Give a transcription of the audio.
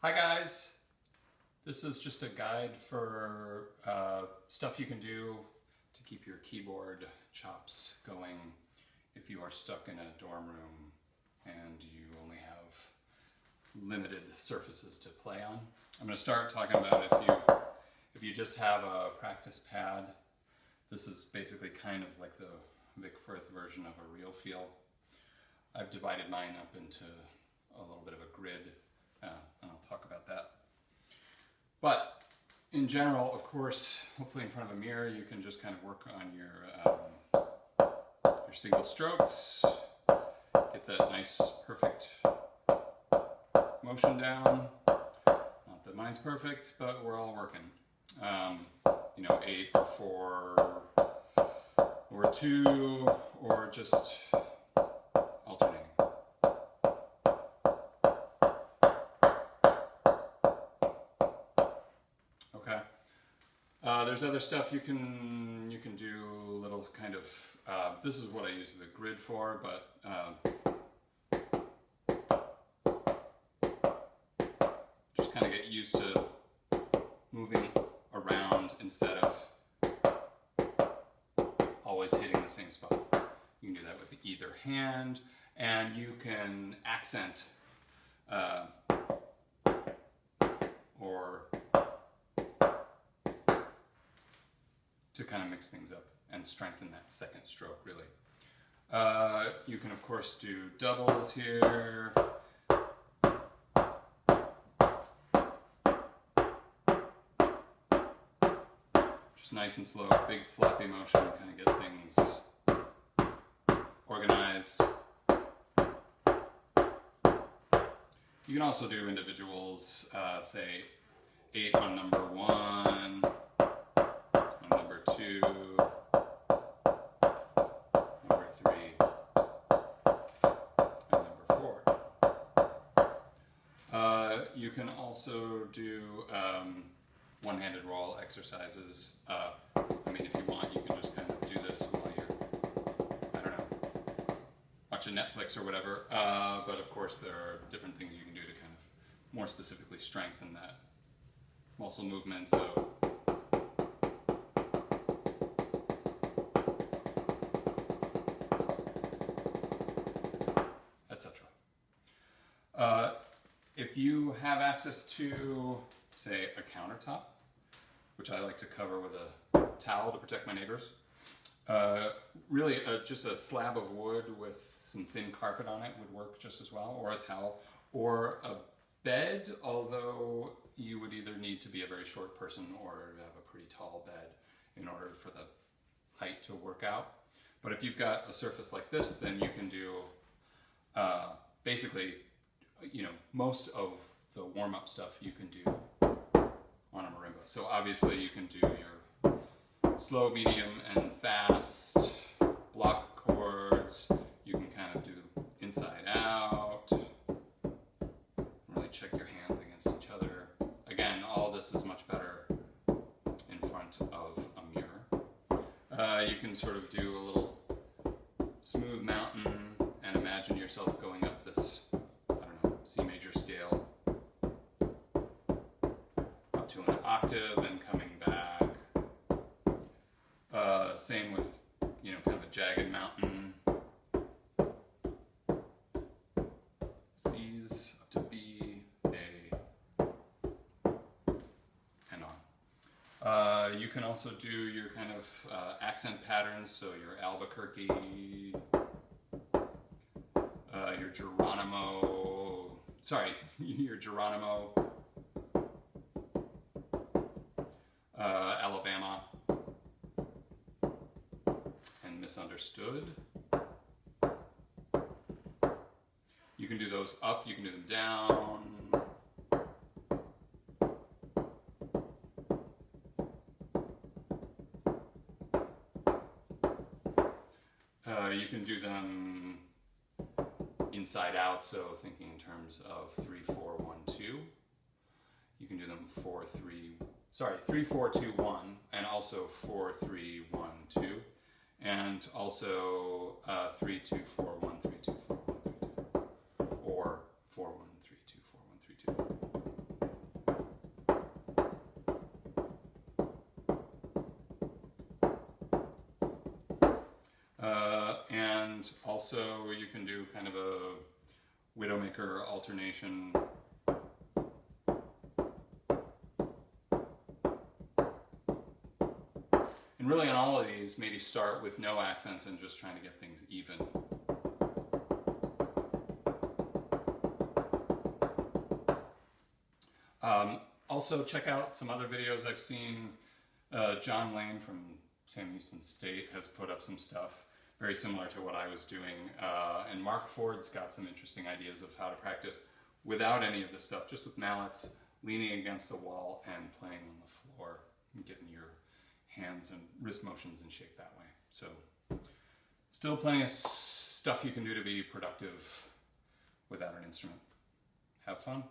Hi guys, this is just a guide for stuff you can do to keep your keyboard chops going if you are stuck in a dorm room and you only have limited surfaces to play on. I'm going to start talking about if you just have a practice pad. This is basically kind of like the Vic Firth version of a real feel. I've divided mine up into a little bit of a grid, and I'll talk about that. But in general, of course, hopefully in front of a mirror, you can just kind of work on your single strokes, get that nice, perfect motion down. Not that mine's perfect, but we're all working. 8 or 4 or 2 or just alternating. Okay. There's other stuff you can do. Little kind of. This is what I use the grid for, but just kind of get used to moving around instead of always hitting the same spot. You can do that with either hand, and you can accent or to kind of mix things up and strengthen that second stroke, really. You can, of course, do doubles here. Just nice and slow, big floppy motion, kind of get things organized. You can also do individuals, say 8 on number 1, on number 2, number 3, and number 4. You can also do one-handed roll exercises. If you want, you can just kind of do this while you're, watching Netflix or whatever. But of course, there are different things you can do to kind of more specifically strengthen that muscle movement. So, etc. If you have access to, say, a countertop, which I like to cover with a towel to protect my neighbors. Really, just a slab of wood with some thin carpet on it would work just as well, or a towel, or a bed, although you would either need to be a very short person or have a pretty tall bed in order for the height to work out. But if you've got a surface like this, then you can do basically, most of the warm-up stuff you can do on a marimba. So obviously you can do your slow, medium, and fast block chords. You can kind of do inside out, really check your hands against each other. Again, all this is much better in front of a mirror. You can sort of do a little smooth mountain and imagine yourself going up this, C major scale up to an octave and coming back. Same with, kind of a jagged mountain. C's up to B, A, and on. You can also do your kind of accent patterns, so your Albuquerque, your Geronimo, Alabama, and Misunderstood. You can do those up, you can do them down. You can do them inside out, so thinking in terms of 3, 4, 1, 2. You can do them 3, 4, 2, 1, and also 4, 3, 1, 2, and also 3, 2, 4, 1, 3, 2, 4, 1, 3, 2, or 4, 1, 3, 2, 4, 1, 3, 2. And also you can do kind of a Widowmaker alternation. And really on all of these, maybe start with no accents and just trying to get things even. Also check out some other videos I've seen. John Lane from Sam Houston State has put up some stuff very similar to what I was doing. And Mark Ford's got some interesting ideas of how to practice without any of this stuff, just with mallets, leaning against the wall and playing on the floor and getting your hands and wrist motions in shape that way. So still plenty of stuff you can do to be productive without an instrument. Have fun.